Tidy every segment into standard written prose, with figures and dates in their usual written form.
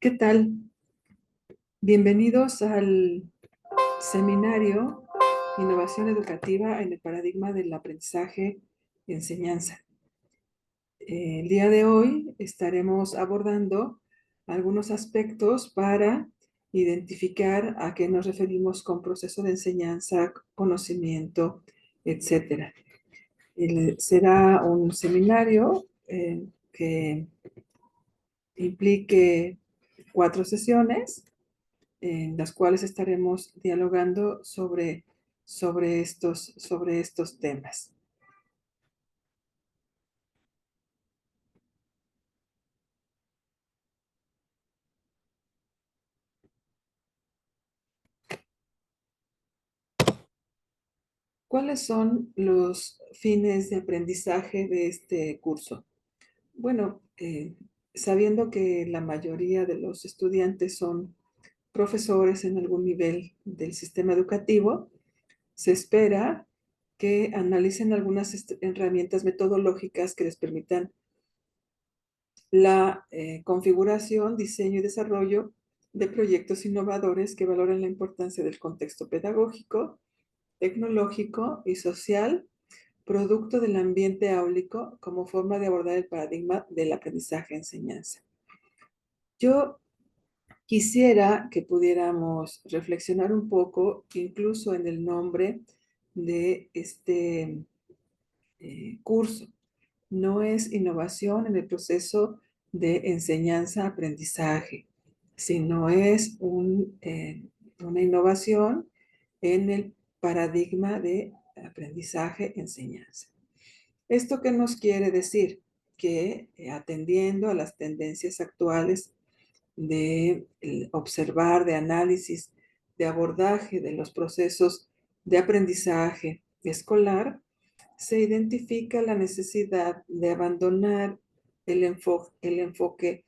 ¿Qué tal? Bienvenidos al seminario Innovación Educativa en el Paradigma del Aprendizaje y Enseñanza. El día de hoy estaremos abordando algunos aspectos para identificar a qué nos referimos con proceso de enseñanza, conocimiento, etc. Será un seminario que implique 4 sesiones en las cuales estaremos dialogando sobre estos temas. ¿Cuáles son los fines de aprendizaje de este curso? Bueno, sabiendo que la mayoría de los estudiantes son profesores en algún nivel del sistema educativo, se espera que analicen algunas herramientas metodológicas que les permitan la configuración, diseño y desarrollo de proyectos innovadores que valoren la importancia del contexto pedagógico, tecnológico y social, producto del ambiente áulico como forma de abordar el paradigma del aprendizaje-enseñanza. Yo quisiera que pudiéramos reflexionar un poco, incluso en el nombre de este curso. No es innovación en el proceso de enseñanza-aprendizaje, sino es una innovación en el paradigma de aprendizaje-enseñanza. ¿Esto qué nos quiere decir? Que atendiendo a las tendencias actuales de observar, de análisis, de abordaje de los procesos de aprendizaje escolar, se identifica la necesidad de abandonar el enfoque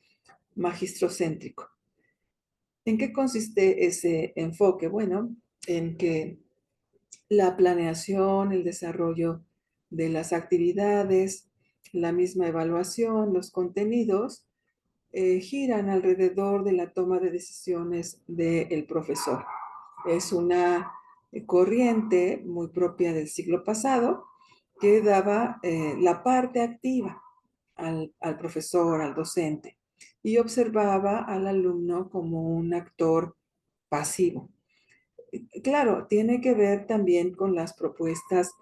magistrocéntrico. ¿En qué consiste ese enfoque? Bueno, en que la planeación, el desarrollo de las actividades, la misma evaluación, los contenidos, giran alrededor de la toma de decisiones del profesor. Es una corriente muy propia del siglo pasado que daba la parte activa al profesor, al docente, y observaba al alumno como un actor pasivo. Claro, tiene que ver también con las propuestas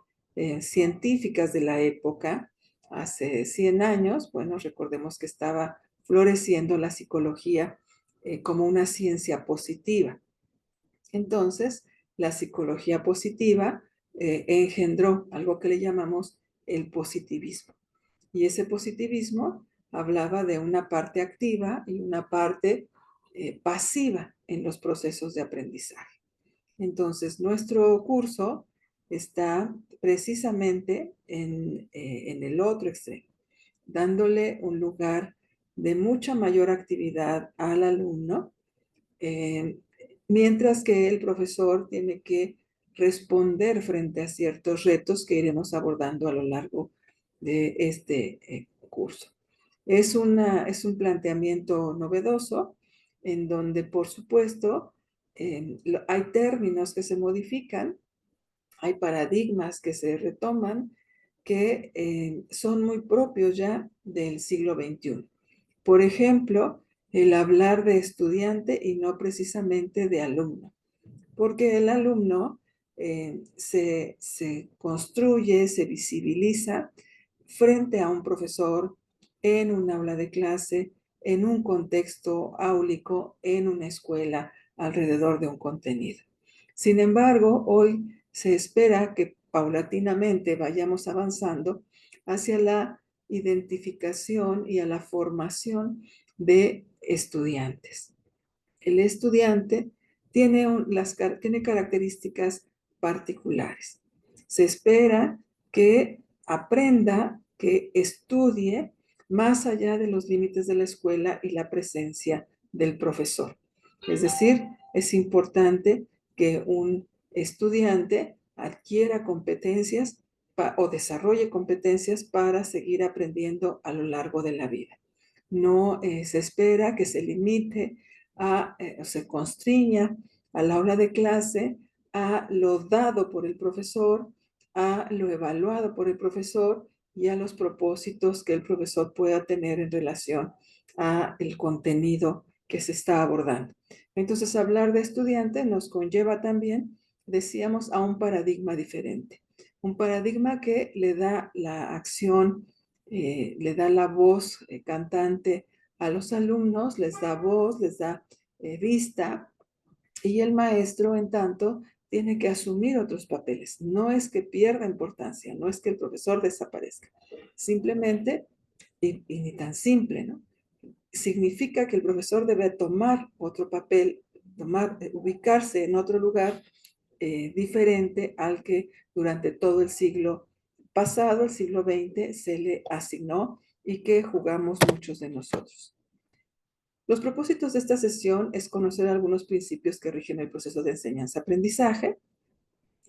científicas de la época. Hace 100 años, bueno, recordemos que estaba floreciendo la psicología como una ciencia positiva. Entonces, la psicología positiva engendró algo que le llamamos el positivismo. Y ese positivismo hablaba de una parte activa y una parte pasiva en los procesos de aprendizaje. Entonces, nuestro curso está precisamente en el otro extremo, dándole un lugar de mucha mayor actividad al alumno, eh, mientras que el profesor tiene que responder frente a ciertos retos que iremos abordando a lo largo de este curso. Es un planteamiento novedoso en donde, por supuesto, hay términos que se modifican, hay paradigmas que se retoman que son muy propios ya del siglo XXI. Por ejemplo, el hablar de estudiante y no precisamente de alumno, porque el alumno se construye, se visibiliza frente a un profesor en un aula de clase, en un contexto áulico, en una escuela, alrededor de un contenido. Sin embargo, hoy se espera que paulatinamente vayamos avanzando hacia la identificación y a la formación de estudiantes. El estudiante tiene características particulares. Se espera que aprenda, que estudie más allá de los límites de la escuela y la presencia del profesor. Es decir, es importante que un estudiante adquiera competencias o desarrolle competencias para seguir aprendiendo a lo largo de la vida. No se espera que se limite o se constriña al aula de clase, a lo dado por el profesor, a lo evaluado por el profesor y a los propósitos que el profesor pueda tener en relación a el contenido que se está abordando. Entonces, hablar de estudiante nos conlleva también, decíamos, a un paradigma diferente. Un paradigma que le da la acción, le da la voz cantante a los alumnos, les da voz, les da vista, y el maestro, en tanto, tiene que asumir otros papeles. No es que pierda importancia, no es que el profesor desaparezca. Simplemente, y ni tan simple, ¿no? Significa que el profesor debe tomar otro papel, ubicarse en otro lugar diferente al que durante todo el siglo pasado, el siglo XX, se le asignó y que jugamos muchos de nosotros. Los propósitos de esta sesión es conocer algunos principios que rigen el proceso de enseñanza-aprendizaje.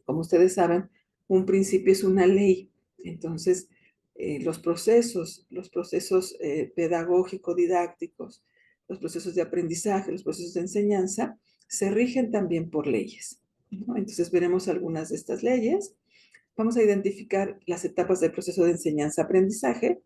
Como ustedes saben, un principio es una ley. Entonces, los procesos pedagógico-didácticos, los procesos de aprendizaje, los procesos de enseñanza, se rigen también por leyes, ¿no? Entonces, veremos algunas de estas leyes. Vamos a identificar las etapas del proceso de enseñanza-aprendizaje.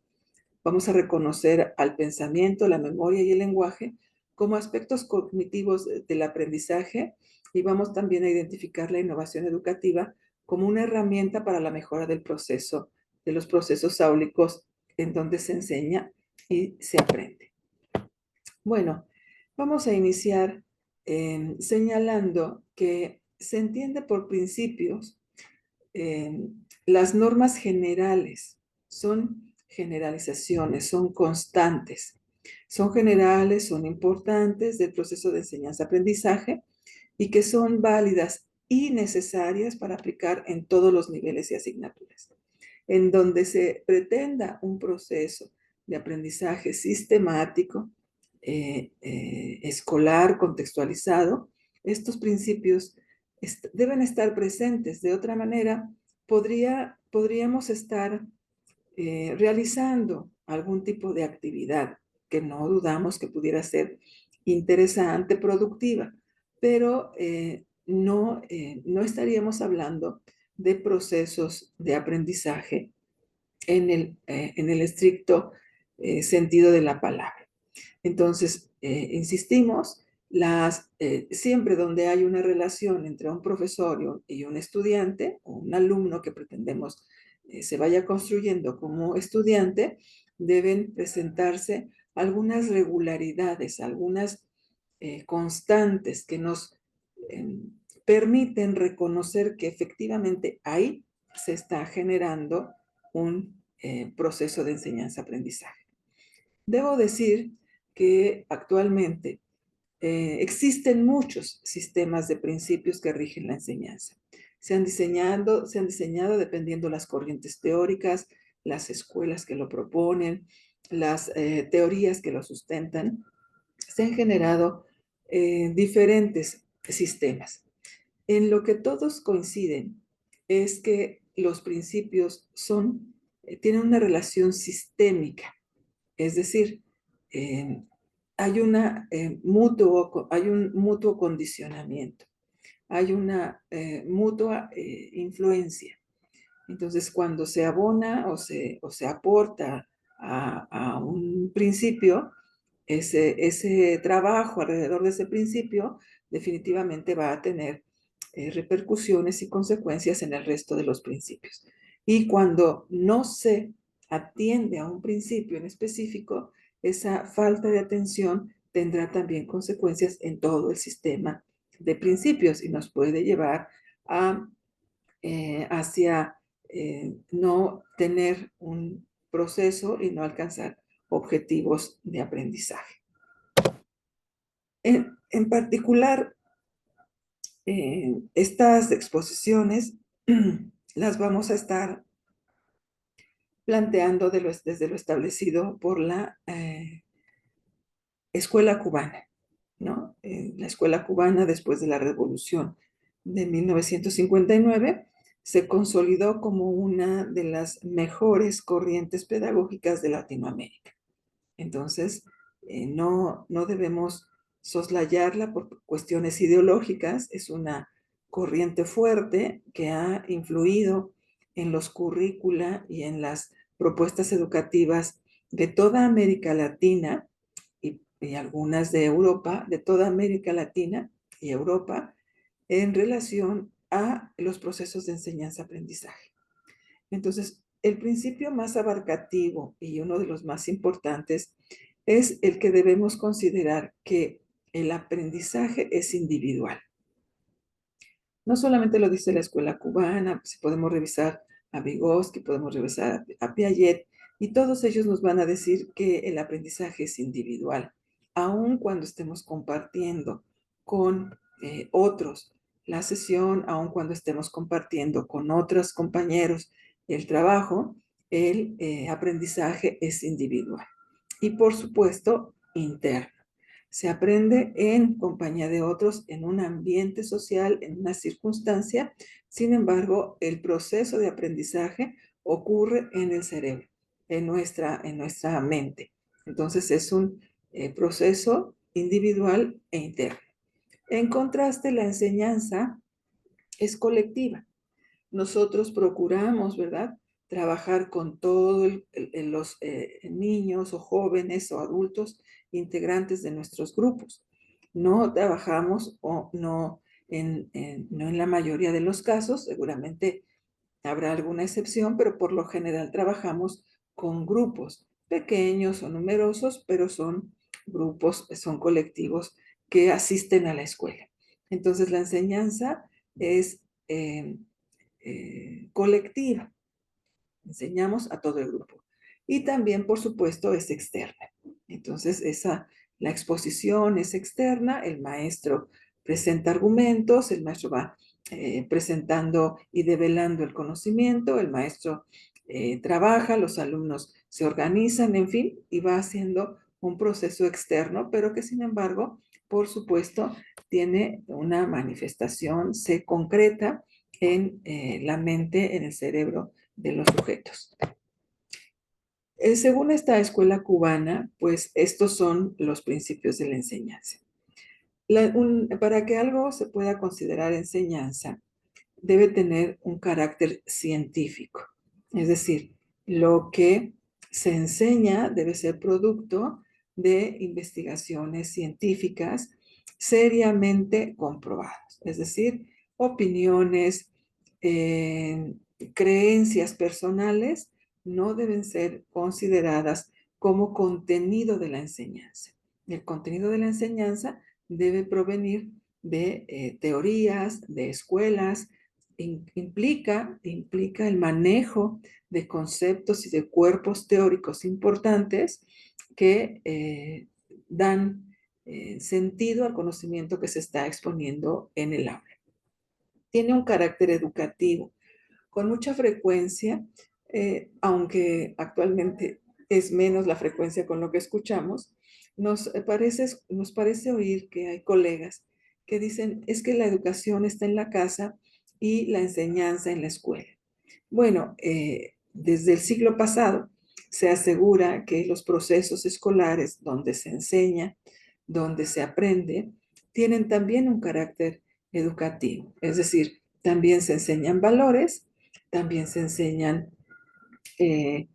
Vamos a reconocer al pensamiento, la memoria y el lenguaje como aspectos cognitivos del aprendizaje, y vamos también a identificar la innovación educativa como una herramienta para la mejora del proceso, de los procesos áulicos en donde se enseña y se aprende. Bueno, vamos a iniciar señalando que se entiende por principios las normas generales. Son generalizaciones, son constantes, son generales, son importantes del proceso de enseñanza-aprendizaje y que son válidas y necesarias para aplicar en todos los niveles y asignaturas. En donde se pretenda un proceso de aprendizaje sistemático, escolar, contextualizado, estos principios deben estar presentes. De otra manera, podríamos estar realizando algún tipo de actividad que no dudamos que pudiera ser interesante, productiva, pero no estaríamos hablando de procesos de aprendizaje en el estricto sentido de la palabra. Entonces, insistimos, siempre donde hay una relación entre un profesor y un estudiante, o un alumno que pretendemos se vaya construyendo como estudiante, deben presentarse algunas regularidades, algunas constantes que nos permiten reconocer que efectivamente ahí se está generando un proceso de enseñanza-aprendizaje. Debo decir que actualmente existen muchos sistemas de principios que rigen la enseñanza. Se han diseñado dependiendo las corrientes teóricas, las escuelas que lo proponen, las teorías que lo sustentan. Se han generado diferentes sistemas. En lo que todos coinciden es que los principios tienen una relación sistémica, es decir, eh, hay hay un mutuo condicionamiento, hay una mutua influencia. Entonces, cuando se abona o se aporta a un principio, ese trabajo alrededor de ese principio definitivamente va a tener repercusiones y consecuencias en el resto de los principios. Y cuando no se atiende a un principio en específico, esa falta de atención tendrá también consecuencias en todo el sistema de principios y nos puede llevar hacia no tener un proceso y no alcanzar objetivos de aprendizaje. En particular, estas exposiciones las vamos a estar planteando desde lo establecido por la escuela cubana, ¿no? La escuela cubana, después de la Revolución de 1959, se consolidó como una de las mejores corrientes pedagógicas de Latinoamérica. Entonces, no debemos soslayarla por cuestiones ideológicas. Es una corriente fuerte que ha influido en los currícula y en las propuestas educativas de toda América Latina y algunas de Europa, de toda América Latina y Europa, en relación a los procesos de enseñanza-aprendizaje. Entonces, el principio más abarcativo y uno de los más importantes es el que debemos considerar que el aprendizaje es individual. No solamente lo dice la escuela cubana, si podemos revisar a Vygotsky, podemos revisar a Piaget, y todos ellos nos van a decir que el aprendizaje es individual, aun cuando estemos compartiendo con otros la sesión, aun cuando estemos compartiendo con otros compañeros el trabajo, el aprendizaje es individual. Y por supuesto, interno. Se aprende en compañía de otros, en un ambiente social, en una circunstancia. Sin embargo, el proceso de aprendizaje ocurre en el cerebro, en nuestra mente. Entonces, es un proceso individual e interno. En contraste, la enseñanza es colectiva. Nosotros procuramos, ¿verdad?, trabajar con todos los niños o jóvenes o adultos integrantes de nuestros grupos. No trabajamos o no no en la mayoría de los casos, seguramente habrá alguna excepción, pero por lo general trabajamos con grupos pequeños o numerosos, pero son grupos, son colectivos que asisten a la escuela. Entonces la enseñanza es colectiva. Enseñamos a todo el grupo. Y también, por supuesto, es externa. Entonces, la exposición es externa, el maestro presenta argumentos, el maestro va presentando y develando el conocimiento, el maestro trabaja, los alumnos se organizan, en fin, y va haciendo un proceso externo, pero que sin embargo, por supuesto, tiene una manifestación, se concreta en la mente, en el cerebro de los sujetos. Según esta escuela cubana, pues estos son los principios de la enseñanza. Para que algo se pueda considerar enseñanza, debe tener un carácter científico. Es decir, lo que se enseña debe ser producto de investigaciones científicas seriamente comprobadas. Es decir, opiniones, eh, creencias personales no deben ser consideradas como contenido de la enseñanza. El contenido de la enseñanza debe provenir de teorías, de escuelas, implica el manejo de conceptos y de cuerpos teóricos importantes que dan sentido al conocimiento que se está exponiendo en el aula. Tiene un carácter educativo. Con mucha frecuencia, aunque actualmente es menos la frecuencia con lo que escuchamos, nos parece oír que hay colegas que dicen, es que la educación está en la casa y la enseñanza en la escuela. Bueno, desde el siglo pasado se asegura que los procesos escolares donde se enseña, donde se aprende, tienen también un carácter educativo. Es decir, también se enseñan valores, también se enseñan eh,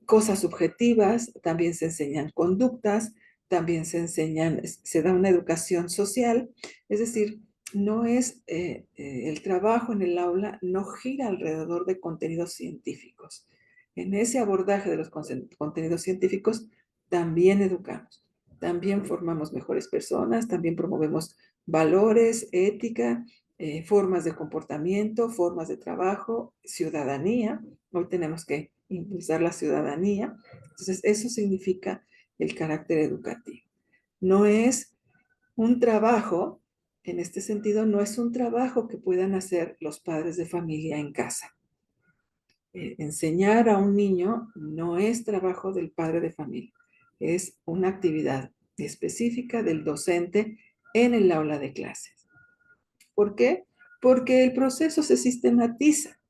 cosas subjetivas, también se enseñan conductas, también se da una educación social. Es decir, no es el trabajo en el aula no gira alrededor de contenidos científicos. En ese abordaje de los contenidos científicos también educamos, también formamos mejores personas, también promovemos valores, ética, formas de comportamiento, formas de trabajo, ciudadanía. Hoy tenemos que impulsar la ciudadanía. Entonces, eso significa el carácter educativo. No es un trabajo, en este sentido, no es un trabajo que puedan hacer los padres de familia en casa. Enseñar a un niño no es trabajo del padre de familia, es una actividad específica del docente en el aula de clases. ¿Por qué? Porque el proceso se sistematiza.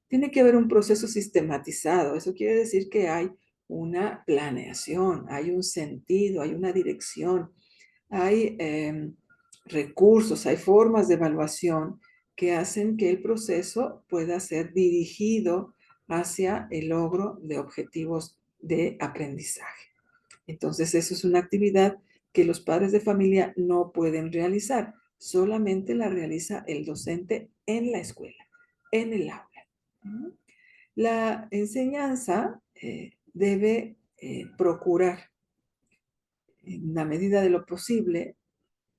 Tiene que haber un proceso sistematizado. Eso quiere decir que hay una planeación, hay un sentido, hay una dirección, hay recursos, hay formas de evaluación que hacen que el proceso pueda ser dirigido hacia el logro de objetivos de aprendizaje. Entonces, eso es una actividad que los padres de familia no pueden realizar, solamente la realiza el docente en la escuela, en el aula. La enseñanza debe procurar, en la medida de lo posible,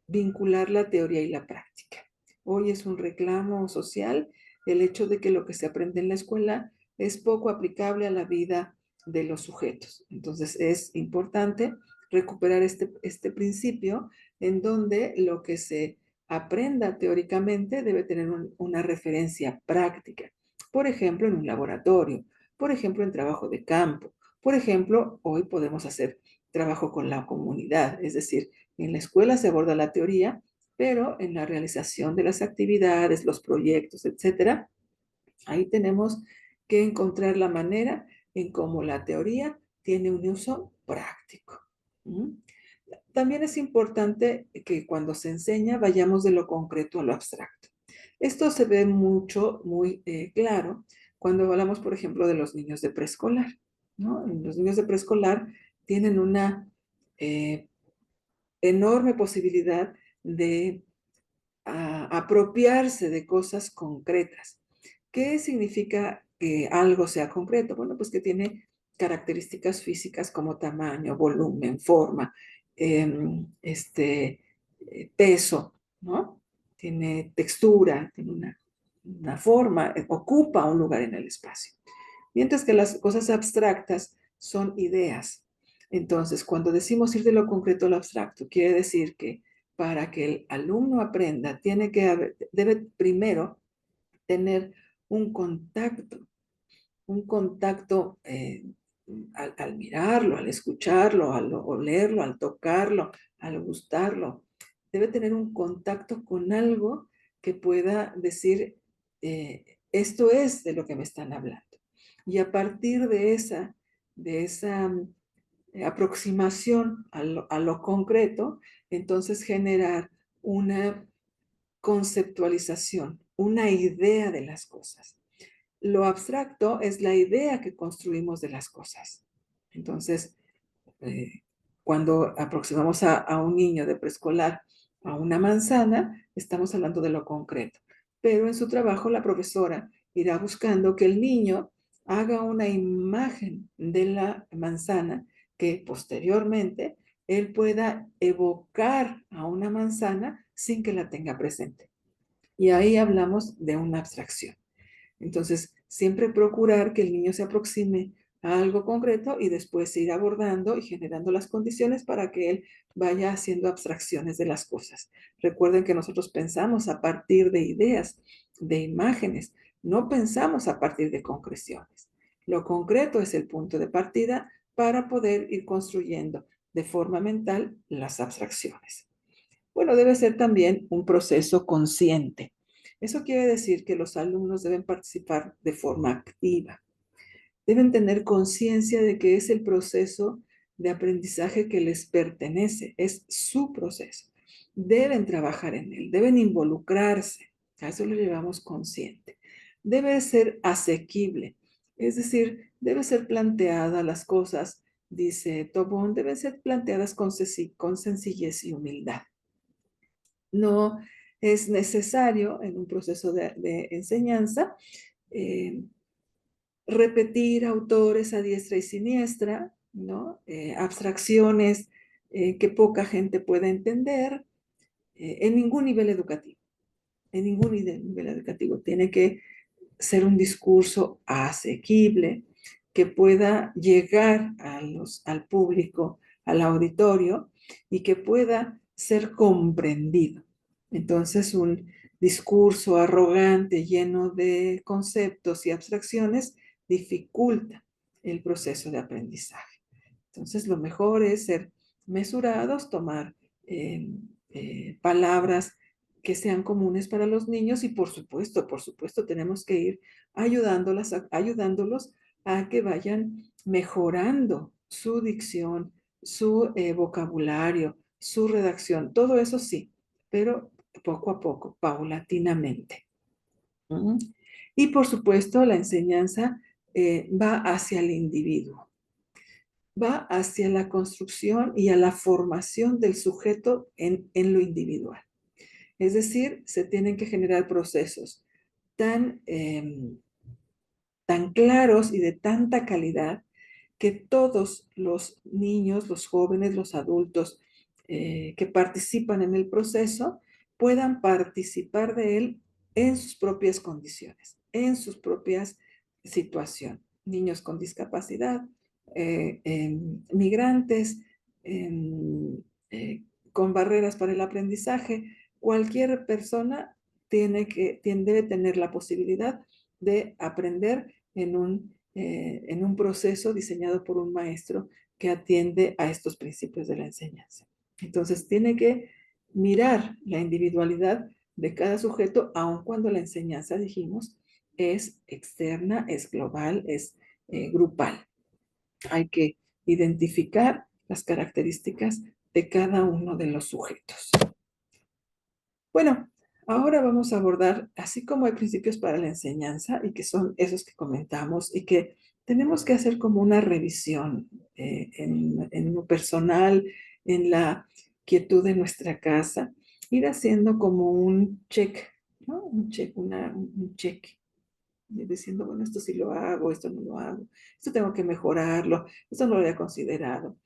vincular la teoría y la práctica. Hoy es un reclamo social el hecho de que lo que se aprende en la escuela es poco aplicable a la vida de los sujetos. Entonces es importante recuperar este principio en donde lo que se aprenda teóricamente debe tener una referencia práctica. Por ejemplo, en un laboratorio, por ejemplo, en trabajo de campo, por ejemplo, hoy podemos hacer trabajo con la comunidad, es decir, en la escuela se aborda la teoría, pero en la realización de las actividades, los proyectos, etcétera, ahí tenemos que encontrar la manera en cómo la teoría tiene un uso práctico. También es importante que cuando se enseña vayamos de lo concreto a lo abstracto. Esto se ve mucho, muy claro cuando hablamos, por ejemplo, de los niños de preescolar, ¿no? Los niños de preescolar tienen una enorme posibilidad de apropiarse de cosas concretas. ¿Qué significa que algo sea concreto? Bueno, pues que tiene características físicas como tamaño, volumen, forma, peso, ¿no? Tiene textura, tiene una forma, ocupa un lugar en el espacio. Mientras que las cosas abstractas son ideas. Entonces, cuando decimos ir de lo concreto a lo abstracto, quiere decir que para que el alumno aprenda, debe primero tener un contacto, al mirarlo, al escucharlo, al olerlo, al tocarlo, al gustarlo. Debe tener un contacto con algo que pueda decir, esto es de lo que me están hablando. Y a partir de esa aproximación a lo concreto, entonces generar una conceptualización, una idea de las cosas. Lo abstracto es la idea que construimos de las cosas. Entonces, eh, cuando aproximamos a un niño de preescolar a una manzana, estamos hablando de lo concreto. Pero en su trabajo la profesora irá buscando que el niño haga una imagen de la manzana que posteriormente él pueda evocar a una manzana sin que la tenga presente. Y ahí hablamos de una abstracción. Entonces, siempre procurar que el niño se aproxime a algo concreto y después ir abordando y generando las condiciones para que él vaya haciendo abstracciones de las cosas. Recuerden que nosotros pensamos a partir de ideas, de imágenes, no pensamos a partir de concreciones. Lo concreto es el punto de partida para poder ir construyendo de forma mental las abstracciones. Bueno, debe ser también un proceso consciente. Eso quiere decir que los alumnos deben participar de forma activa. Deben tener conciencia de que es el proceso de aprendizaje que les pertenece, es su proceso. Deben trabajar en él, deben involucrarse. A eso lo llevamos consciente. Debe ser asequible, es decir, debe ser planteada las cosas, dice Tobón, deben ser planteadas con sencillez y humildad. No es necesario en un proceso de enseñanza repetir autores a diestra y siniestra, ¿no? Abstracciones que poca gente puede entender en ningún nivel educativo. En ningún nivel educativo. Tiene que ser un discurso asequible que pueda llegar al público, al auditorio y que pueda ser comprendido. Entonces, un discurso arrogante, lleno de conceptos y abstracciones, dificulta el proceso de aprendizaje. Entonces, lo mejor es ser mesurados, tomar palabras que sean comunes para los niños y por supuesto, tenemos que ir ayudándolos a que vayan mejorando su dicción, su vocabulario, su redacción, todo eso sí, pero poco a poco, paulatinamente. ¿Mm? Y por supuesto, la enseñanza va hacia el individuo, va hacia la construcción y a la formación del sujeto en lo individual. Es decir, se tienen que generar procesos tan, tan claros y de tanta calidad que todos los niños, los jóvenes, los adultos que participan en el proceso puedan participar de él en sus propias condiciones, en sus propias situaciones. Niños con discapacidad, migrantes, em, eh, con barreras para el aprendizaje, cualquier persona debe tener la posibilidad de aprender en un proceso diseñado por un maestro que atiende a estos principios de la enseñanza. Entonces, tiene que mirar la individualidad de cada sujeto, aun cuando la enseñanza, dijimos, es externa, es global, es grupal. Hay que identificar las características de cada uno de los sujetos. Bueno, ahora vamos a abordar, así como hay principios para la enseñanza y que son esos que comentamos y que tenemos que hacer como una revisión en lo personal, en la quietud de nuestra casa, ir haciendo como un check, ¿no? Un check, un check, diciendo, bueno, esto sí lo hago, esto no lo hago, esto tengo que mejorarlo, esto no lo había considerado.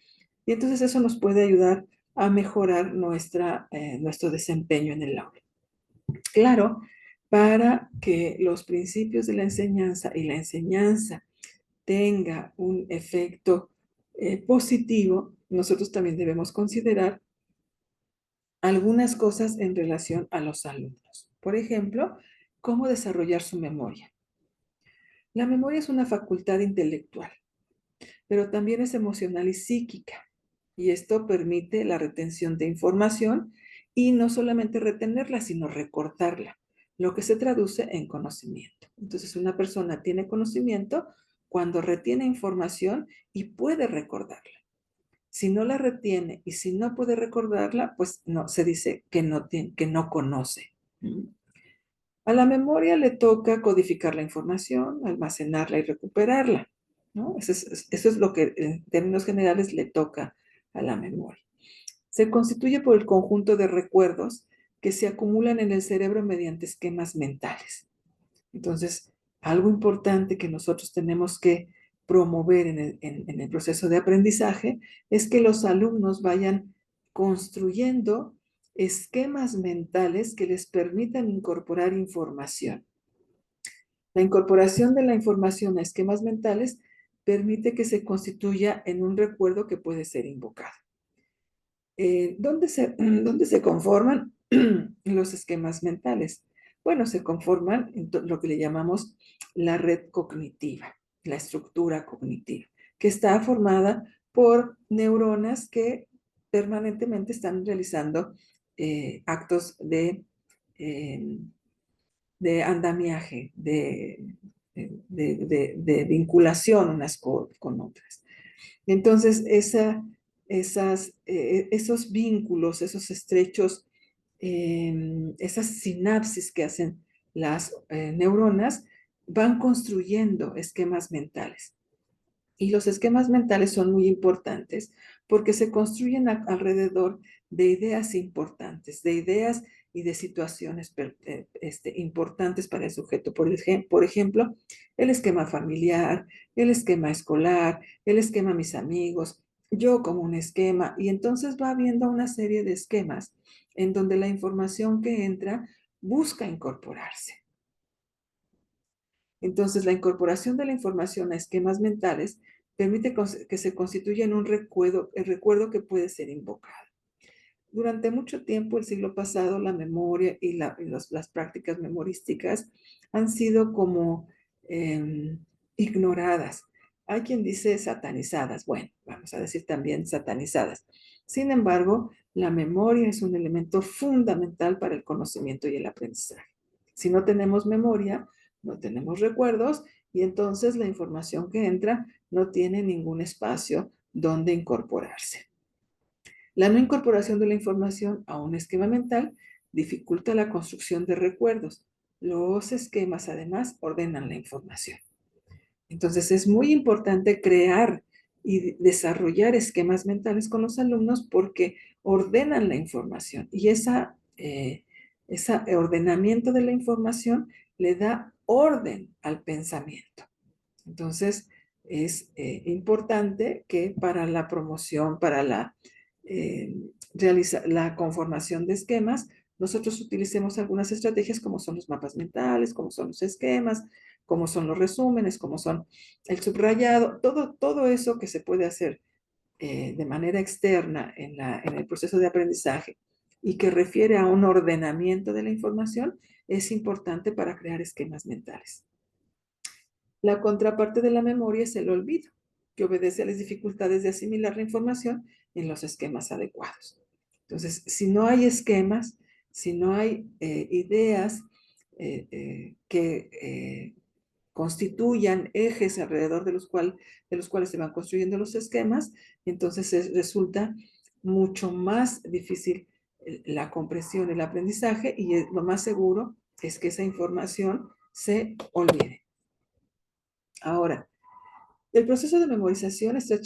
Y entonces eso nos puede ayudar a mejorar nuestro desempeño en el aula. Claro, para que los principios de la enseñanza y la enseñanza tenga un efecto positivo, nosotros también debemos considerar algunas cosas en relación a los alumnos. Por ejemplo, cómo desarrollar su memoria. La memoria es una facultad intelectual, pero también es emocional y psíquica. Y esto permite la retención de información y no solamente retenerla, sino recordarla, lo que se traduce en conocimiento. Entonces, una persona tiene conocimiento cuando retiene información y puede recordarla. Si no la retiene y si no puede recordarla, pues no, se dice que no conoce. A la memoria le toca codificar la información, almacenarla y recuperarla, ¿no? Eso es lo que en términos generales le toca a la memoria. Se constituye por el conjunto de recuerdos que se acumulan en el cerebro mediante esquemas mentales. Entonces, algo importante que nosotros tenemos que promover en el proceso de aprendizaje es que los alumnos vayan construyendo esquemas mentales que les permitan incorporar información. La incorporación de la información a esquemas mentales permite que se constituya en un recuerdo que puede ser invocado. ¿Dónde se conforman los esquemas mentales? Bueno, se conforman en lo que le llamamos la red cognitiva, la estructura cognitiva, que está formada por neuronas que permanentemente están realizando actos eh, de andamiaje, de vinculación unas con otras. Entonces, esos vínculos, esos estrechos, esas sinapsis que hacen las neuronas, van construyendo esquemas mentales. Y los esquemas mentales son muy importantes porque se construyen alrededor de ideas importantes, de ideas y de situaciones importantes para el sujeto. Por ejemplo, el esquema familiar, el esquema escolar, el esquema mis amigos, yo como un esquema. Y entonces va habiendo una serie de esquemas en donde la información que entra busca incorporarse. Entonces, la incorporación de la información a esquemas mentales permite que se constituya en un recuerdo, el recuerdo que puede ser invocado. Durante mucho tiempo, el siglo pasado, la memoria y las prácticas memorísticas han sido como ignoradas. Hay quien dice satanizadas. Bueno, vamos a decir también satanizadas. Sin embargo, la memoria es un elemento fundamental para el conocimiento y el aprendizaje. Si no tenemos memoria, no tenemos recuerdos y entonces la información que entra no tiene ningún espacio donde incorporarse. La no incorporación de la información a un esquema mental dificulta la construcción de recuerdos. Los esquemas, además, ordenan la información. Entonces, es muy importante crear y desarrollar esquemas mentales con los alumnos porque ordenan la información y ese ordenamiento de la información le da orden al pensamiento. Entonces, es importante que para la promoción, para eh, la conformación de esquemas, nosotros utilicemos algunas estrategias como son los mapas mentales, como son los esquemas, como son los resúmenes, como son el subrayado, todo eso que se puede hacer de manera externa en el proceso de aprendizaje y que refiere a un ordenamiento de la información, es importante para crear esquemas mentales. La contraparte de la memoria es el olvido, que obedece a las dificultades de asimilar la información en los esquemas adecuados. Entonces, si no hay esquemas, si no hay ideas que constituyan ejes alrededor de los cuales se van construyendo los esquemas, entonces resulta mucho más difícil la comprensión, el aprendizaje, y lo más seguro es que esa información se olvide. Ahora, el proceso de memorización está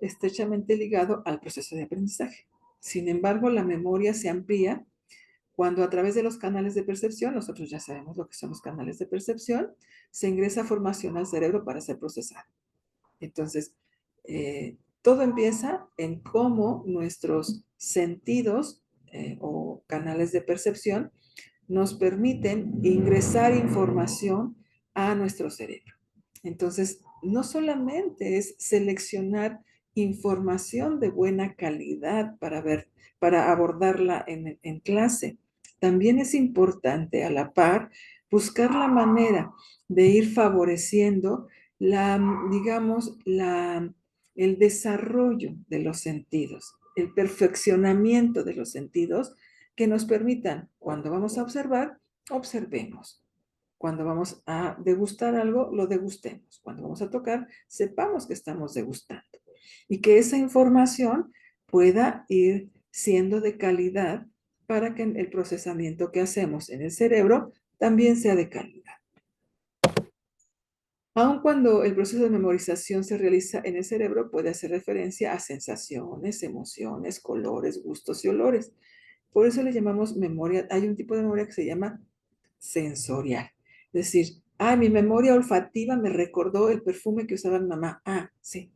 estrechamente ligado al proceso de aprendizaje. Sin embargo, la memoria se amplía cuando a través de los canales de percepción, nosotros ya sabemos lo que son los canales de percepción, se ingresa formación al cerebro para ser procesada. Entonces, todo empieza en cómo nuestros sentidos o canales de percepción nos permiten ingresar información a nuestro cerebro. Entonces, no solamente es seleccionar información de buena calidad para abordarla en clase, también es importante a la par buscar la manera de ir favoreciendo digamos, el desarrollo de los sentidos, el perfeccionamiento de los sentidos que nos permitan, cuando vamos a observar, observemos. Cuando vamos a degustar algo, lo degustemos. Cuando vamos a tocar, sepamos que estamos degustando. Y que esa información pueda ir siendo de calidad para que el procesamiento que hacemos en el cerebro también sea de calidad. Aun cuando el proceso de memorización se realiza en el cerebro, puede hacer referencia a sensaciones, emociones, colores, gustos y olores. Por eso le llamamos memoria. Hay un tipo de memoria que se llama sensorial. Es decir, mi memoria olfativa me recordó el perfume que usaba mi mamá. Sí.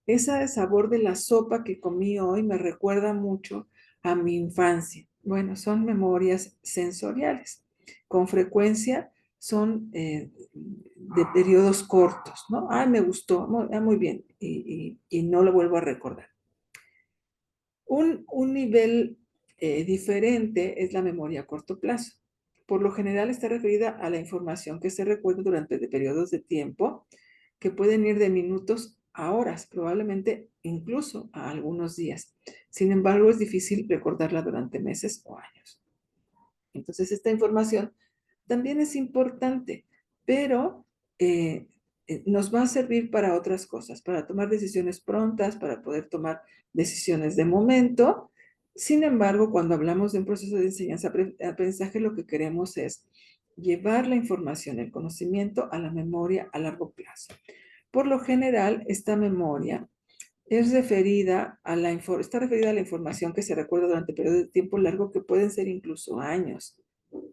Ese sabor de la sopa que comí hoy me recuerda mucho a mi infancia. Bueno, son memorias sensoriales. Con frecuencia son de periodos cortos, ¿no? Me gustó, muy bien, y no lo vuelvo a recordar. Un nivel diferente es la memoria a corto plazo. Por lo general está referida a la información que se recuerda durante periodos de tiempo que pueden ir de minutos a horas, probablemente incluso a algunos días. Sin embargo, es difícil recordarla durante meses o años. Entonces, esta información también es importante, pero nos va a servir para otras cosas, para tomar decisiones prontas, para poder tomar decisiones de momento. Sin embargo, cuando hablamos de un proceso de enseñanza-aprendizaje, lo que queremos es llevar la información, el conocimiento a la memoria a largo plazo. Por lo general, esta memoria es está referida a la información que se recuerda durante periodos de tiempo largo que pueden ser incluso años,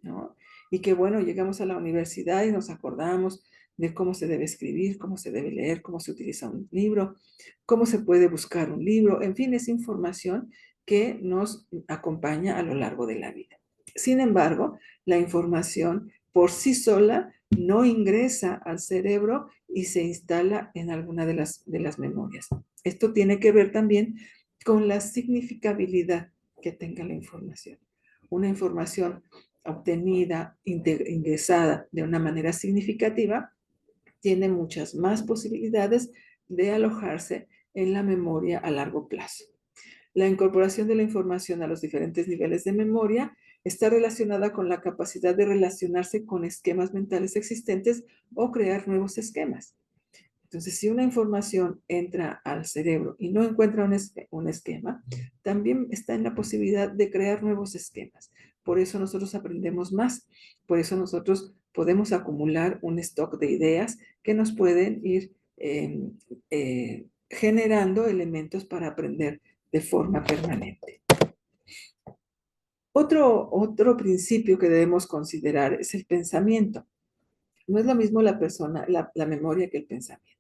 ¿no? Y que bueno, llegamos a la universidad y nos acordamos de cómo se debe escribir, cómo se debe leer, cómo se utiliza un libro, cómo se puede buscar un libro, en fin, es información que nos acompaña a lo largo de la vida. Sin embargo, la información por sí sola no ingresa al cerebro y se instala en alguna de las memorias. Esto tiene que ver también con la significabilidad que tenga la información. Una información obtenida, ingresada de una manera significativa, tiene muchas más posibilidades de alojarse en la memoria a largo plazo. La incorporación de la información a los diferentes niveles de memoria está relacionada con la capacidad de relacionarse con esquemas mentales existentes o crear nuevos esquemas. Entonces, si una información entra al cerebro y no encuentra un esquema, también está en la posibilidad de crear nuevos esquemas. Por eso nosotros aprendemos más. Por eso nosotros podemos acumular un stock de ideas que nos pueden ir generando elementos para aprender de forma permanente. Otro principio que debemos considerar es el pensamiento. No es lo mismo la memoria que el pensamiento.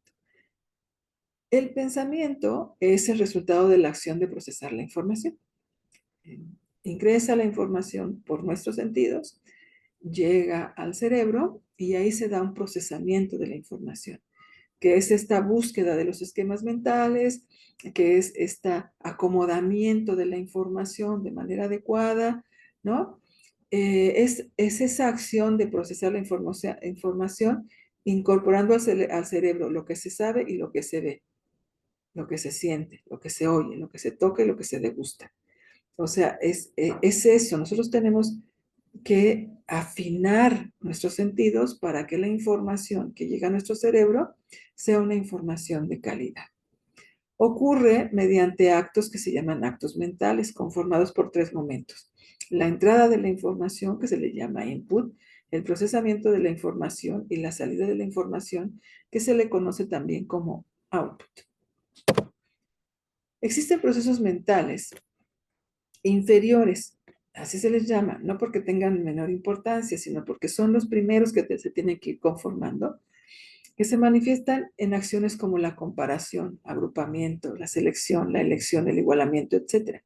El pensamiento es el resultado de la acción de procesar la información. Ingresa la información por nuestros sentidos, llega al cerebro y ahí se da un procesamiento de la información, que es esta búsqueda de los esquemas mentales, que es este acomodamiento de la información de manera adecuada, ¿no? Es esa acción de procesar la información incorporando al cerebro lo que se sabe y lo que se ve, lo que se siente, lo que se oye, lo que se toca y lo que se degusta. O sea, es eso. Nosotros tenemos que afinar nuestros sentidos para que la información que llega a nuestro cerebro sea una información de calidad. Ocurre mediante actos que se llaman actos mentales, conformados por tres momentos. La entrada de la información, que se le llama input, el procesamiento de la información y la salida de la información, que se le conoce también como output. Existen procesos mentales inferiores, así se les llama, no porque tengan menor importancia, sino porque son los primeros que se tienen que ir conformando, que se manifiestan en acciones como la comparación, agrupamiento, la selección, la elección, el igualamiento, etc.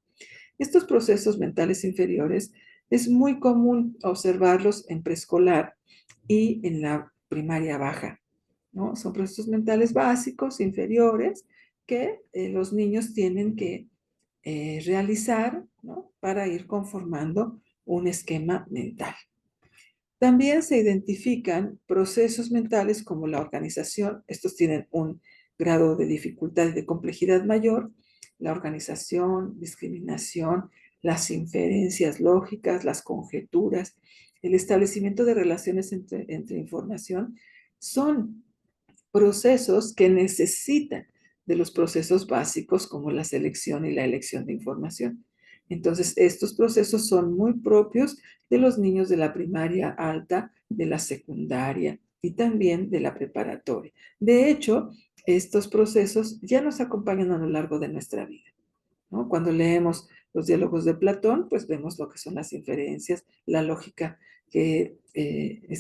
Estos procesos mentales inferiores es muy común observarlos en preescolar y en la primaria baja, ¿no? Son procesos mentales básicos, inferiores, que los niños tienen que realizar, ¿no? Para ir conformando un esquema mental. También se identifican procesos mentales como la organización. Estos tienen un grado de dificultad y de complejidad mayor. La organización, discriminación, las inferencias lógicas, las conjeturas, el establecimiento de relaciones entre información son procesos que necesitan de los procesos básicos como la selección y la elección de información. Entonces, estos procesos son muy propios de los niños de la primaria alta, de la secundaria y también de la preparatoria. De hecho, estos procesos ya nos acompañan a lo largo de nuestra vida, ¿no? Cuando leemos los diálogos de Platón, pues vemos lo que son las inferencias, la lógica que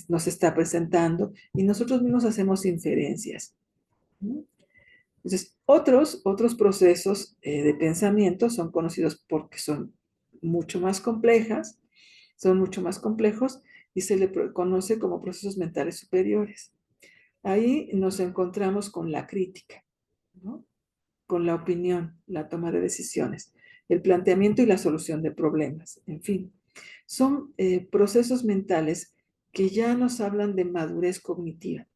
nos está presentando y nosotros mismos hacemos inferencias. Entonces, otros procesos de pensamiento son conocidos porque son mucho más complejas, son mucho más complejos y se le conoce como procesos mentales superiores. Ahí nos encontramos con la crítica, ¿no? Con la opinión, la toma de decisiones, el planteamiento y la solución de problemas, en fin. Son procesos mentales que ya nos hablan de madurez cognitiva,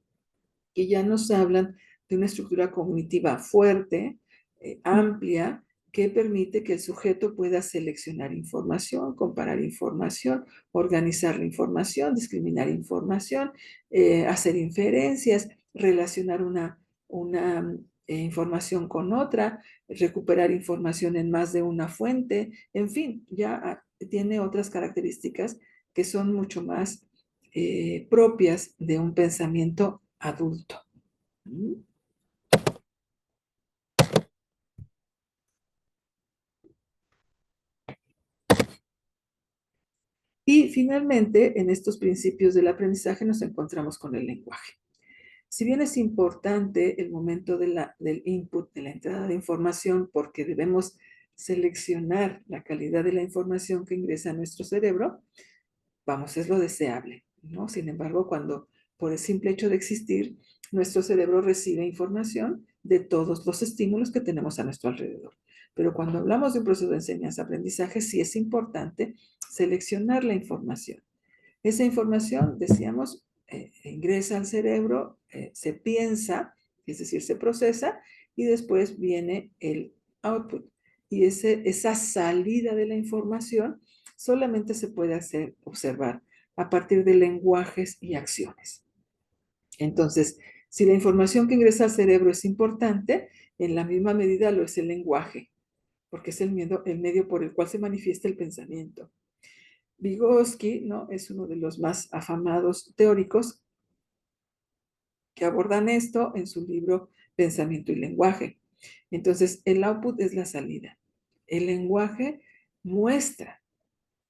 que ya nos hablan de una estructura cognitiva fuerte, amplia, que permite que el sujeto pueda seleccionar información, comparar información, organizar la información, discriminar información, hacer inferencias, relacionar una información con otra, recuperar información en más de una fuente, en fin, ya tiene otras características que son mucho más propias de un pensamiento adulto. Y finalmente, en estos principios del aprendizaje nos encontramos con el lenguaje. Si bien es importante el momento del input, de la entrada de información, porque debemos seleccionar la calidad de la información que ingresa a nuestro cerebro, vamos, es lo deseable, ¿no? Sin embargo, cuando por el simple hecho de existir, nuestro cerebro recibe información de todos los estímulos que tenemos a nuestro alrededor. Pero cuando hablamos de un proceso de enseñanza-aprendizaje, sí es importante seleccionar la información. Esa información, decíamos, ingresa al cerebro, se piensa, es decir, se procesa, y después viene el output. Y esa salida de la información solamente se puede observar a partir de lenguajes y acciones. Entonces, Si la información que ingresa al cerebro es importante, en la misma medida lo es el lenguaje, porque es el medio por el cual se manifiesta el pensamiento. Vygotsky, ¿no?, es uno de los más afamados teóricos que abordan esto en su libro Pensamiento y Lenguaje. Entonces, el output es la salida. El lenguaje muestra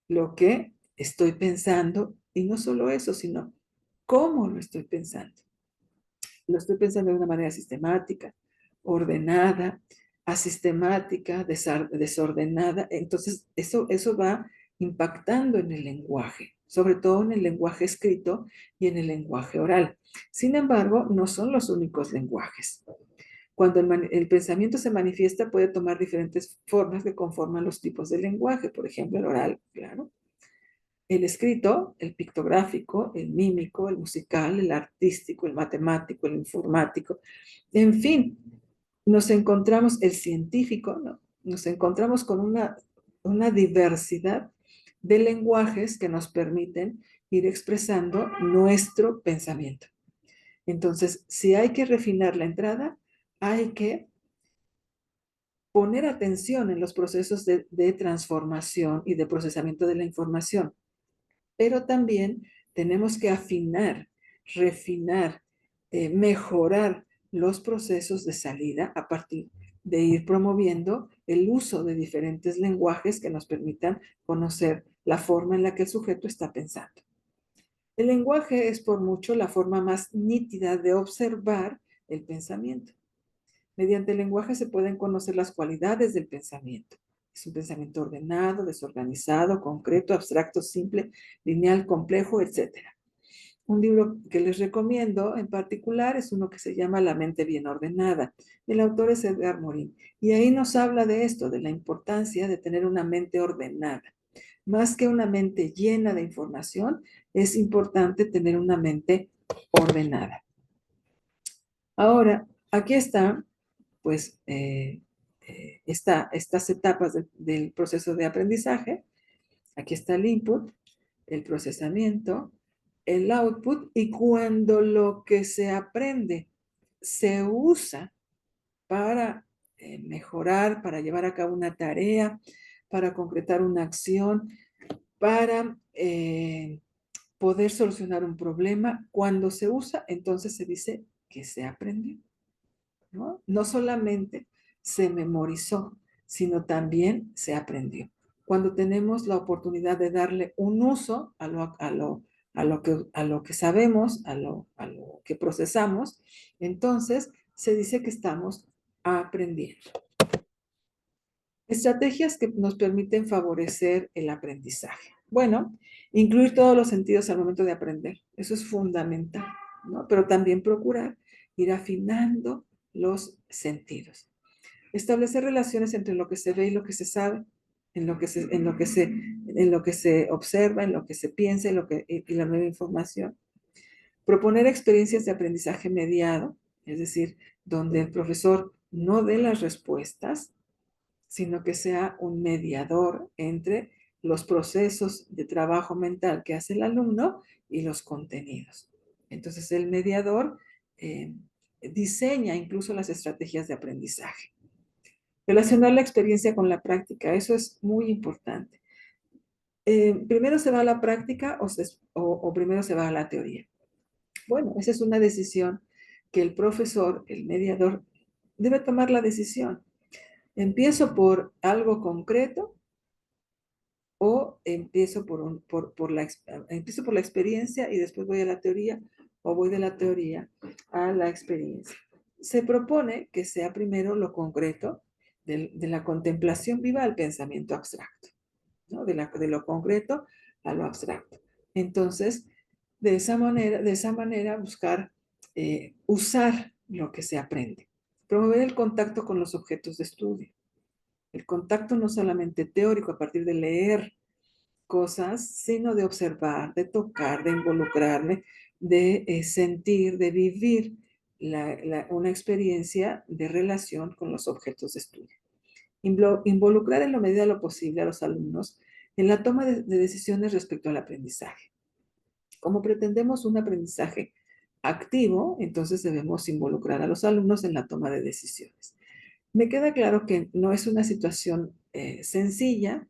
lo que estoy pensando, y no solo eso, sino cómo lo estoy pensando. Lo estoy pensando de una manera sistemática, ordenada, asistemática, desordenada. Entonces, eso va impactando en el lenguaje, sobre todo en el lenguaje escrito y en el lenguaje oral. Sin embargo, no son los únicos lenguajes. Cuando el pensamiento se manifiesta, puede tomar diferentes formas que conforman los tipos de lenguaje. Por ejemplo, el oral, claro. El escrito, el pictográfico, el mímico, el musical, el artístico, el matemático, el informático. En fin, nos encontramos, el científico, ¿no?, nos encontramos con una diversidad de lenguajes que nos permiten ir expresando nuestro pensamiento. Entonces, si hay que refinar la entrada, hay que poner atención en los procesos de transformación y de procesamiento de la información, pero también tenemos que afinar, refinar, mejorar los procesos de salida a partir de ir promoviendo el uso de diferentes lenguajes que nos permitan conocer la forma en la que el sujeto está pensando. El lenguaje es por mucho la forma más nítida de observar el pensamiento. Mediante el lenguaje se pueden conocer las cualidades del pensamiento. Es un pensamiento ordenado, desorganizado, concreto, abstracto, simple, lineal, complejo, etc. Un libro que les recomiendo en particular es uno que se llama La mente bien ordenada. El autor es Edgar Morin. Y ahí nos habla de esto, de la importancia de tener una mente ordenada. Más que una mente llena de información, es importante tener una mente ordenada. Ahora, aquí están, pues, estas etapas del proceso de aprendizaje. Aquí está el input, el procesamiento, el output, y cuando lo que se aprende se usa para mejorar, para llevar a cabo una tarea, para concretar una acción, para poder solucionar un problema, cuando se usa, entonces se dice que se aprendió, ¿no? No solamente se memorizó, sino también se aprendió. Cuando tenemos la oportunidad de darle un uso a lo que sabemos, a lo que procesamos, entonces se dice que estamos aprendiendo. Estrategias que nos permiten favorecer el aprendizaje. Bueno, incluir todos los sentidos al momento de aprender. Eso es fundamental, ¿no? Pero también procurar ir afinando los sentidos. Establecer relaciones entre lo que se ve y lo que se sabe, en lo que se observa, en lo que se piensa y la nueva información. Proponer experiencias de aprendizaje mediado, es decir, donde el profesor no dé las respuestas, sino que sea un mediador entre los procesos de trabajo mental que hace el alumno y los contenidos. Entonces, el mediador diseña incluso las estrategias de aprendizaje. Relacionar la experiencia con la práctica, eso es muy importante. ¿Primero se va a la práctica o primero se va a la teoría? Bueno, esa es una decisión que el profesor, el mediador, debe tomar la decisión. ¿Empiezo por algo concreto o empiezo empiezo por la experiencia y después voy a la teoría, o voy de la teoría a la experiencia? Se propone que sea primero lo concreto, de la contemplación viva al pensamiento abstracto, ¿no? De lo concreto a lo abstracto. Entonces, de esa manera buscar usar lo que se aprende. Promover el contacto con los objetos de estudio. El contacto no solamente teórico a partir de leer cosas, sino de observar, de tocar, de involucrarme, de sentir, de vivir una experiencia de relación con los objetos de estudio. Involucrar en la medida de lo posible a los alumnos en la toma de decisiones respecto al aprendizaje. Como pretendemos un aprendizaje activo, entonces debemos involucrar a los alumnos en la toma de decisiones. Me queda claro que no es una situación sencilla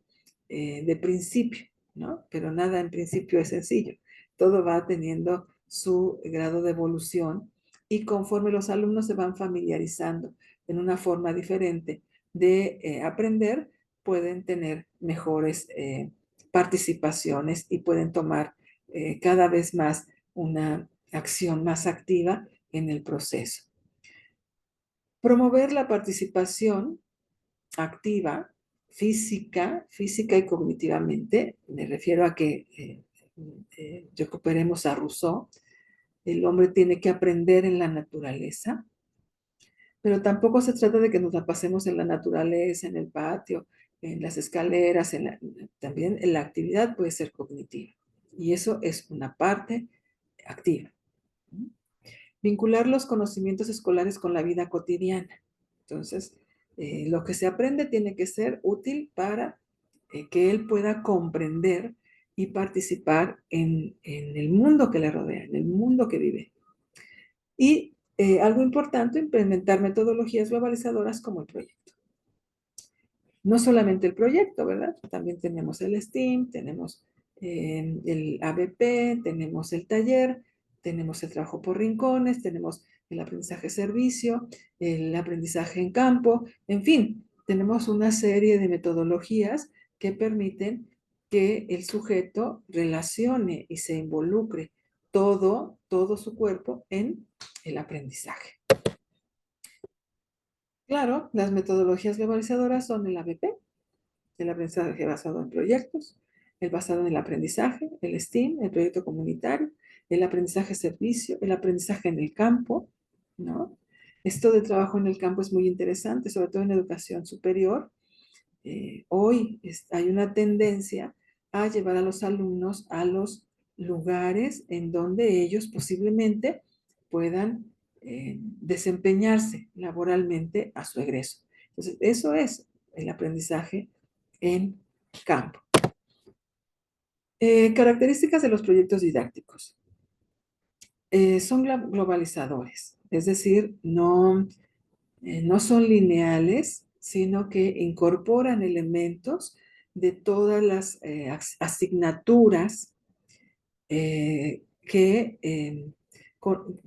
de principio, ¿no? Pero nada en principio es sencillo. Todo va teniendo su grado de evolución y conforme los alumnos se van familiarizando en una forma diferente de aprender, pueden tener mejores participaciones y pueden tomar cada vez más una acción más activa en el proceso. Promover la participación activa, física y cognitivamente. Me refiero a que recuperemos a Rousseau. El hombre tiene que aprender en la naturaleza, pero tampoco se trata de que nos la pasemos en la naturaleza, en el patio, en las escaleras, también en la actividad puede ser cognitiva. Y eso es una parte activa. Vincular los conocimientos escolares con la vida cotidiana. Entonces, lo que se aprende tiene que ser útil para que él pueda comprender y participar en el mundo que le rodea, en el mundo que vive. Y algo importante, implementar metodologías globalizadoras como el proyecto. No solamente el proyecto, ¿verdad? También tenemos el STEAM, tenemos el ABP, tenemos el taller, tenemos el trabajo por rincones, tenemos el aprendizaje servicio, el aprendizaje en campo, en fin, tenemos una serie de metodologías que permiten que el sujeto relacione y se involucre todo su cuerpo en el aprendizaje. Claro, las metodologías globalizadoras son el ABP, el aprendizaje basado en proyectos, el basado en el aprendizaje, el STEAM, el proyecto comunitario, el aprendizaje servicio, el aprendizaje en el campo, ¿no? Esto de trabajo en el campo es muy interesante, sobre todo en educación superior. Hoy hay una tendencia a llevar a los alumnos a los lugares en donde ellos posiblemente puedan desempeñarse laboralmente a su egreso. Entonces, eso es el aprendizaje en campo. Características de los proyectos didácticos. Son globalizadores, es decir, no son lineales, sino que incorporan elementos de todas las asignaturas que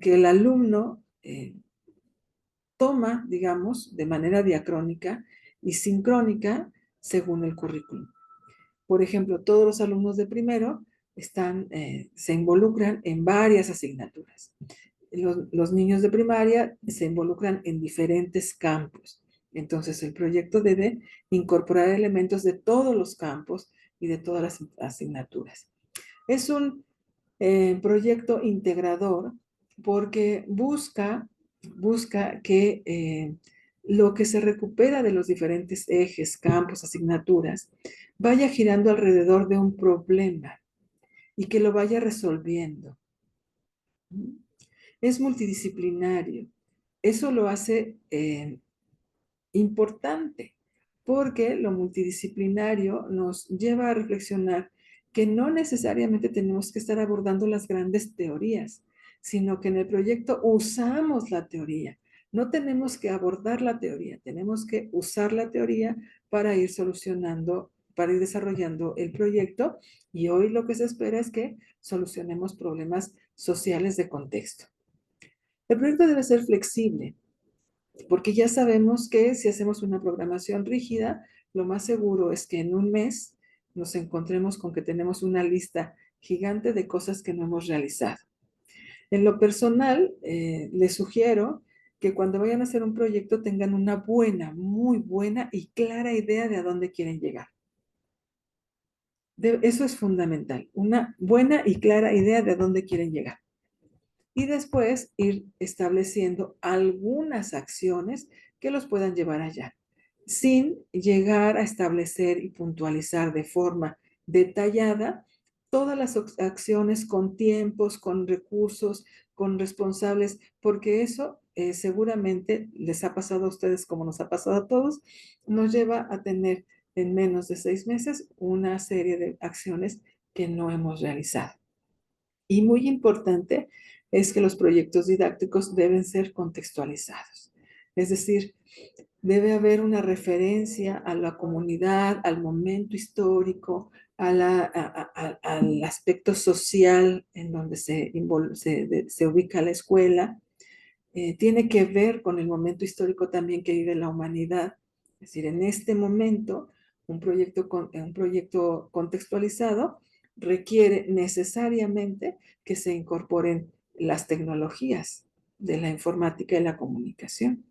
el alumno toma, digamos, de manera diacrónica y sincrónica según el currículum. Por ejemplo, todos los alumnos de primero se involucran en varias asignaturas. Los niños de primaria se involucran en diferentes campos. Entonces, el proyecto debe incorporar elementos de todos los campos y de todas las asignaturas. Es un proyecto integrador porque busca que lo que se recupera de los diferentes ejes, campos, asignaturas, vaya girando alrededor de un problema y que lo vaya resolviendo. Es multidisciplinario. Eso lo hace importante, porque lo multidisciplinario nos lleva a reflexionar que no necesariamente tenemos que estar abordando las grandes teorías, sino que en el proyecto usamos la teoría. No tenemos que abordar la teoría, tenemos que usar la teoría para ir solucionando, para ir desarrollando el proyecto, y hoy lo que se espera es que solucionemos problemas sociales de contexto. El proyecto debe ser flexible, porque ya sabemos que si hacemos una programación rígida, lo más seguro es que en un mes nos encontremos con que tenemos una lista gigante de cosas que no hemos realizado. En lo personal, les sugiero que cuando vayan a hacer un proyecto tengan una buena, muy buena y clara idea de a dónde quieren llegar. Eso es fundamental, una buena y clara idea de a dónde quieren llegar. Y después ir estableciendo algunas acciones que los puedan llevar allá, sin llegar a establecer y puntualizar de forma detallada todas las acciones con tiempos, con recursos, con responsables, porque eso seguramente les ha pasado a ustedes como nos ha pasado a todos, nos lleva a tener en menos de 6 meses una serie de acciones que no hemos realizado. Y muy importante, es que los proyectos didácticos deben ser contextualizados. Es decir, debe haber una referencia a la comunidad, al momento histórico, al aspecto social en donde se ubica la escuela. Tiene que ver con el momento histórico también que vive la humanidad. Es decir, en este momento, un proyecto contextualizado requiere necesariamente que se incorporen las tecnologías de la informática y la comunicación.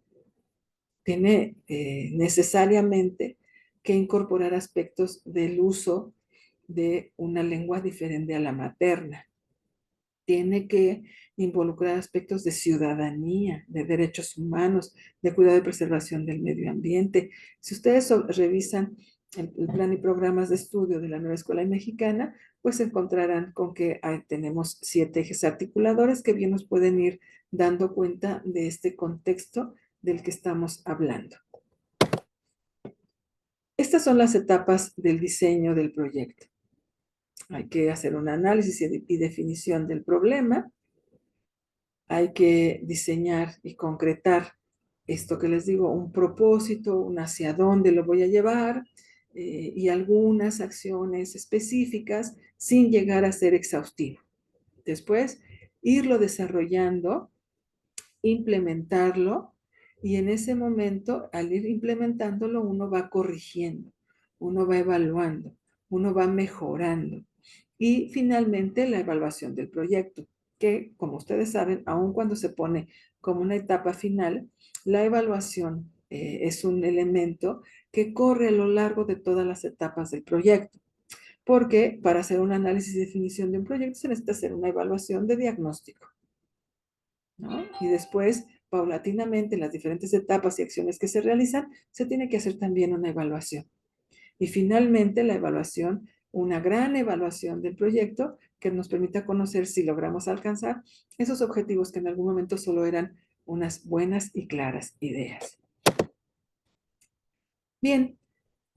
Tiene necesariamente que incorporar aspectos del uso de una lengua diferente a la materna. Tiene que involucrar aspectos de ciudadanía, de derechos humanos, de cuidado y preservación del medio ambiente. Si ustedes revisan el plan y programas de estudio de la nueva escuela mexicana, pues encontrarán con que tenemos 7 ejes articuladores que bien nos pueden ir dando cuenta de este contexto del que estamos hablando. Estas son las etapas del diseño del proyecto. Hay que hacer un análisis y definición del problema. Hay que diseñar y concretar esto que les digo, un propósito, un hacia dónde lo voy a llevar y algunas acciones específicas sin llegar a ser exhaustivo. Después, irlo desarrollando, implementarlo y en ese momento, al ir implementándolo, uno va corrigiendo, uno va evaluando, uno va mejorando. Y finalmente, la evaluación del proyecto, que como ustedes saben, aun cuando se pone como una etapa final, la evaluación es un elemento que corre a lo largo de todas las etapas del proyecto. Porque para hacer un análisis y definición de un proyecto se necesita hacer una evaluación de diagnóstico, ¿no? Y después, paulatinamente, en las diferentes etapas y acciones que se realizan, se tiene que hacer también una evaluación. Y finalmente, la evaluación, una gran evaluación del proyecto que nos permita conocer si logramos alcanzar esos objetivos que en algún momento solo eran unas buenas y claras ideas. Bien,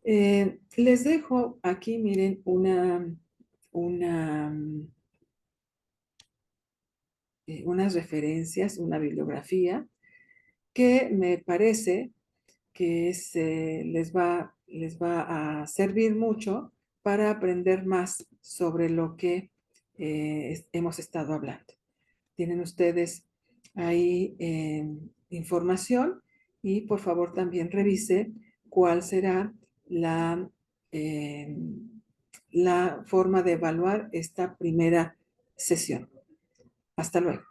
les dejo aquí, miren, unas referencias, una bibliografía que me parece que les va a servir mucho para aprender más sobre lo que hemos estado hablando. Tienen ustedes ahí información y por favor también revise cuál será eh, la forma de evaluar esta primera sesión. Hasta luego.